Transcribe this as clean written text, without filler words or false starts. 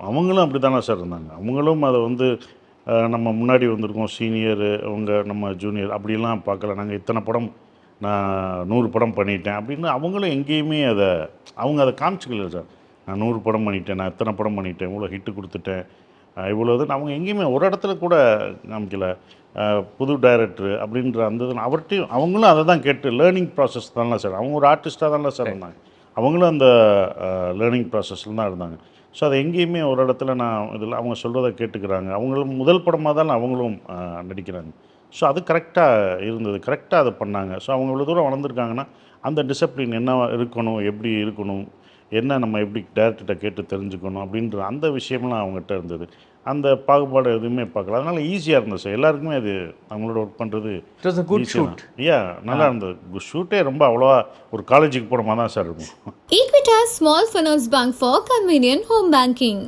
அவங்களும் அப்படி தானே சார் இருந்தாங்க. அவங்களும் அதை வந்து நம்ம முன்னாடி வந்திருக்கோம் சீனியரு, அவங்க நம்ம ஜூனியர் அப்படிலாம் பார்க்கல. நாங்கள் இத்தனை படம் நான் 100 படம் பண்ணிட்டேன் அப்படின்னு அவங்களும் எங்கேயுமே அவங்க அதை காமிச்சிக்கல சார். நான் 100 படம் பண்ணிட்டேன், நான் இத்தனை படம் பண்ணிட்டேன், இவ்வளோ ஹிட்டு கொடுத்துட்டேன், இவ்வளோ இதுன்னு அவங்க எங்கேயுமே ஒரு இடத்துல கூட காமிக்கல. புது டைரக்டரு அப்படின்ற அந்த இது அவர்கிட்டையும் அவங்களும் அதை தான் கேட்டு லேர்னிங் ப்ராசஸ் தானே சார். அவங்க ஒரு ஆர்டிஸ்ட்டாக தானே சார் இருந்தாங்க. அவங்களும் அந்த லேர்னிங் ப்ராசஸில் தான் இருந்தாங்க. ஸோ அது எங்கேயுமே ஒரு இடத்துல நான் இதில் அவங்க சொல்கிறத கேட்டுக்கிறாங்க. அவங்களும் முதல் படமாக தான் அவங்களும் நடிக்கிறாங்க. ஸோ அது கரெக்டாக இருந்தது, கரெக்டாக அதை பண்ணாங்க. ஸோ அவங்க இவ்வளோ தூரம் வளர்ந்துருக்காங்கன்னா அந்த டிசிப்ளின் என்ன இருக்கணும், எப்படி இருக்கணும், என்ன நம்ம எப்படி டேரக்டர்கிட்ட கேட்டு தெரிஞ்சுக்கணும் அப்படின்ற அந்த விஷயம்லாம் அவங்ககிட்ட இருந்தது. அந்த பாகுபாடு எதுவுமே பார்க்கல. அதனால் ஈஸியாக இருந்தது சார். எல்லாருக்குமே அது அவங்களோட ஒர்க் பண்ணுறது இட் வாஸ் a good ஈஸியாக shoot. தான். நல்லா இருந்தது. ஷூட்டே ரொம்ப அவ்வளோவா ஒரு காலேஜுக்கு போன மாதிரி தான் சார் இருக்கும். Equitas Small Finance Bank for convenient home banking.